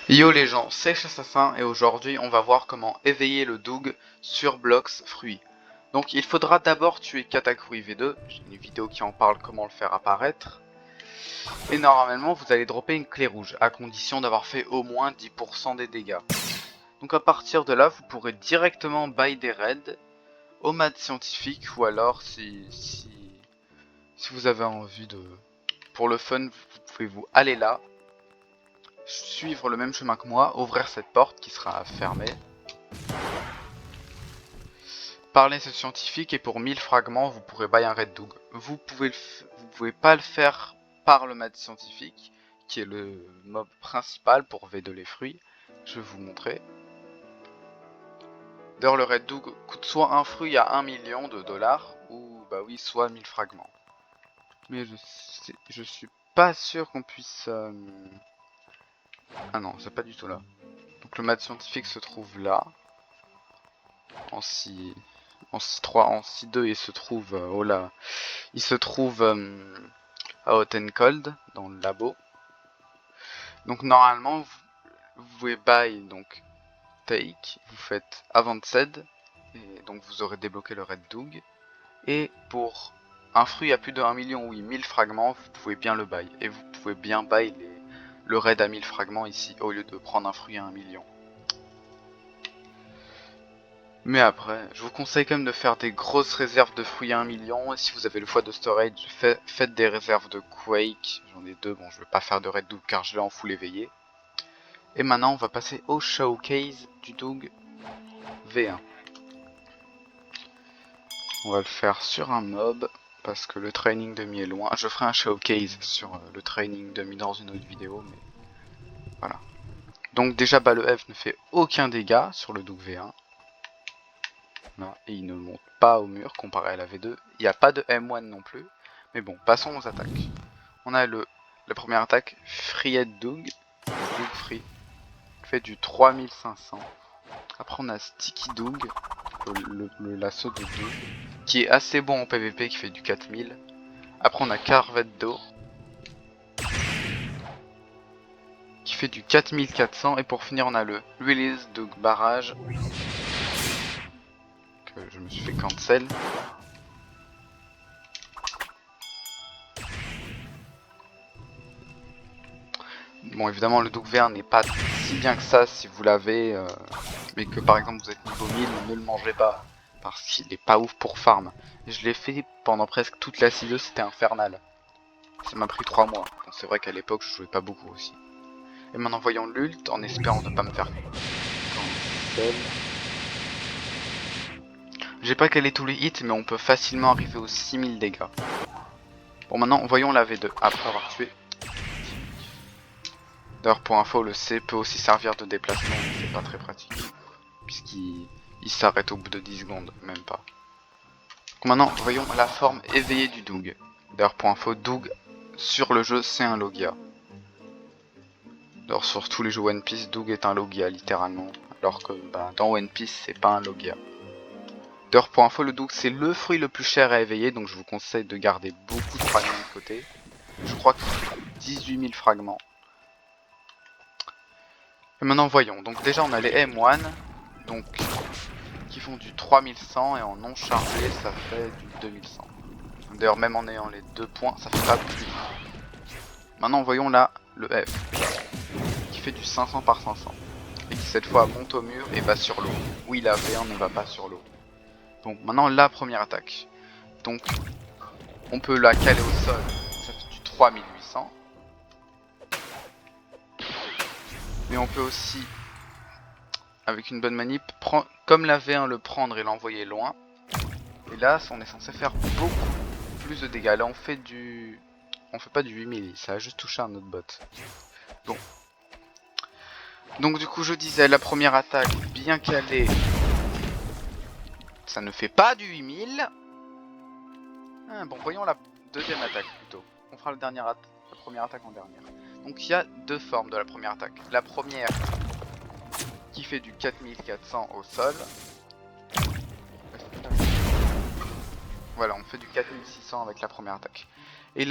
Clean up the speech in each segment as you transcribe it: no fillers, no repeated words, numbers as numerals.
Yo les gens, c'est Chassassin et aujourd'hui on va voir comment éveiller le Doug sur Blox Fruit. Donc il faudra d'abord tuer Katakuri V2, j'ai une vidéo qui en parle comment le faire apparaître. Et normalement vous allez dropper une clé rouge, à condition d'avoir fait au moins 10% des dégâts. Donc à partir de là vous pourrez directement buy des raids au mat scientifique ou alors si vous avez envie de... Pour le fun vous pouvez vous aller là. Suivre le même chemin que moi, ouvrir cette porte qui sera fermée. Parler ce scientifique et pour 1000 fragments vous pourrez buy un Red Doug. Vous pouvez pas le faire par le maître scientifique qui est le mob principal pour V2 les fruits. Je vais vous montrer. D'ailleurs le Red Doug coûte soit un fruit à 1 million de dollars ou bah oui soit 1000 fragments. Mais je suis pas sûr qu'on puisse... Ah non c'est pas du tout là. Donc le maître scientifique se trouve là. En 6-3, en 6-2 il se trouve oh là, il se trouve à Hot and Cold dans le labo. Donc normalement vous pouvez buy donc take, vous faites Avanced et donc vous aurez débloqué le Red Doug. Et pour un fruit à plus de 1 million, oui 1000 fragments, vous pouvez bien le buy. Et vous pouvez bien buy le raid à 1000 fragments ici au lieu de prendre un fruit à 1 million. Mais après, je vous conseille quand même de faire des grosses réserves de fruits à 1 million. Et si vous avez le foie de storage, faites des réserves de Quake. J'en ai deux, bon je vais pas faire de Red Doug car je l'ai en full éveillé. Et maintenant on va passer au showcase du Doug V1. On va le faire sur un mob parce que le training demi est loin. Je ferai un showcase sur le training demi dans une autre vidéo, mais voilà. Donc déjà bah, le F ne fait aucun dégât sur le Doug V1. Et il ne monte pas au mur comparé à la V2. Il n'y a pas de M1 non plus. Mais bon, passons aux attaques. On a la première attaque, Freehead Doug. Doug Free. Fait du 3500. Après on a Sticky Doug. Le lasso de Doug. Qui est assez bon en PVP, qui fait du 4000. Après on a Carved Do. Qui fait du 4400. Et pour finir on a le Release Doug Barrage. Que je me suis fait cancel. Bon évidemment le Doug V1 n'est pas si bien que ça si vous l'avez, mais que par exemple vous êtes niveau 1000, ne le mangez pas, parce qu'il est pas ouf pour farm. Je l'ai fait pendant presque toute la C2, c'était infernal. Ça m'a pris 3 mois, bon, c'est vrai qu'à l'époque je jouais pas beaucoup aussi. Et maintenant voyons l'ult en espérant ne pas me faire cancel. J'ai pas calé tous les hits mais on peut facilement arriver aux 6000 dégâts. Bon maintenant voyons la V2 après avoir tué. D'ailleurs pour info le C peut aussi servir de déplacement, c'est pas très pratique. Puisqu'il s'arrête au bout de 10 secondes, même pas. Donc maintenant voyons la forme éveillée du Doug. D'ailleurs pour info, Doug sur le jeu c'est un Logia. D'ailleurs sur tous les jeux One Piece, Doug est un Logia littéralement. Alors que bah, dans One Piece c'est pas un Logia. D'ailleurs pour info, le Doug c'est le fruit le plus cher à éveiller, donc je vous conseille de garder beaucoup de fragments de côté. Je crois que c'est 18 000 fragments. Et maintenant voyons, donc déjà on a les M1, donc qui font du 3100 et en non chargé ça fait du 2100. D'ailleurs même en ayant les 2 points ça fait pas plus. Maintenant voyons là le F qui fait du 500 par 500 et qui cette fois monte au mur et va sur l'eau. Oui la V1 ne va pas sur l'eau. Bon maintenant la première attaque. Donc on peut la caler au sol, ça fait du 3800. Mais on peut aussi avec une bonne manip, comme la V1 le prendre et l'envoyer loin. Et là on est censé faire beaucoup plus de dégâts. Là on fait du... On fait pas du 8000, ça a juste touché un autre bot. Bon. Donc du coup je disais, la première attaque bien calée, ça ne fait pas du 8000. Ah, bon voyons la deuxième attaque plutôt. On fera la première attaque en dernière. Donc il y a deux formes de la première attaque. La première qui fait du 4400 au sol. Voilà, on fait du 4600 avec la première attaque. Et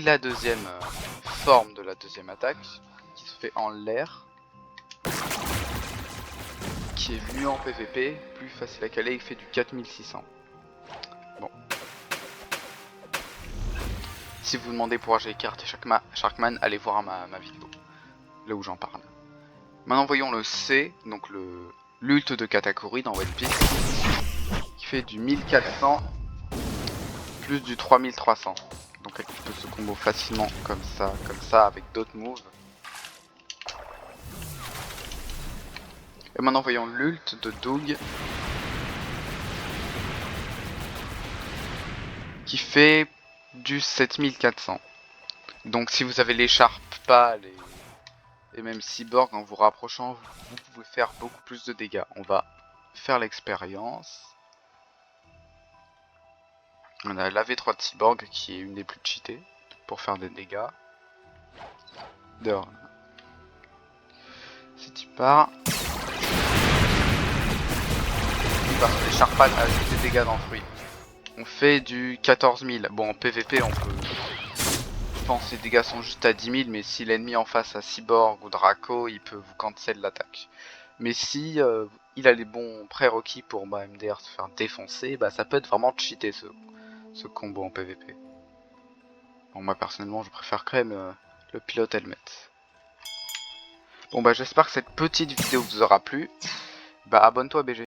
la deuxième forme de la deuxième attaque, qui se fait en l'air, qui est mieux en PVP, plus facile à caler, il fait du 4600. Bon. Si vous demandez pourquoi j'ai écarté Sharkman, allez voir ma vidéo, là où j'en parle. Maintenant voyons le C, donc l'ult de Katakuri dans One Piece, qui fait du 1400 plus du 3300. Donc elle peut se combo facilement comme ça, avec d'autres moves. Et maintenant voyons l'ult de Doug, qui fait du 7400. Donc si vous avez l'écharpe pâle et même cyborg, en vous rapprochant, vous pouvez faire beaucoup plus de dégâts. On va faire l'expérience. On a la V3 de cyborg qui est une des plus cheatées pour faire des dégâts. Dehors. Si tu pars, parce que l'écharpe pâle ajoute des dégâts dans le fruit. On fait du 14 000. Bon, en PVP, on peut... Je pense que les dégâts sont juste à 10 000, mais si l'ennemi en face a Cyborg ou Draco, il peut vous cancel l'attaque. Mais si il a les bons prérequis pour MDR se faire défoncer, bah ça peut être vraiment cheaté ce combo en PVP. Bon, moi personnellement, je préfère quand même le pilote helmet. Bon bah j'espère que cette petite vidéo vous aura plu. Bah abonne-toi BG.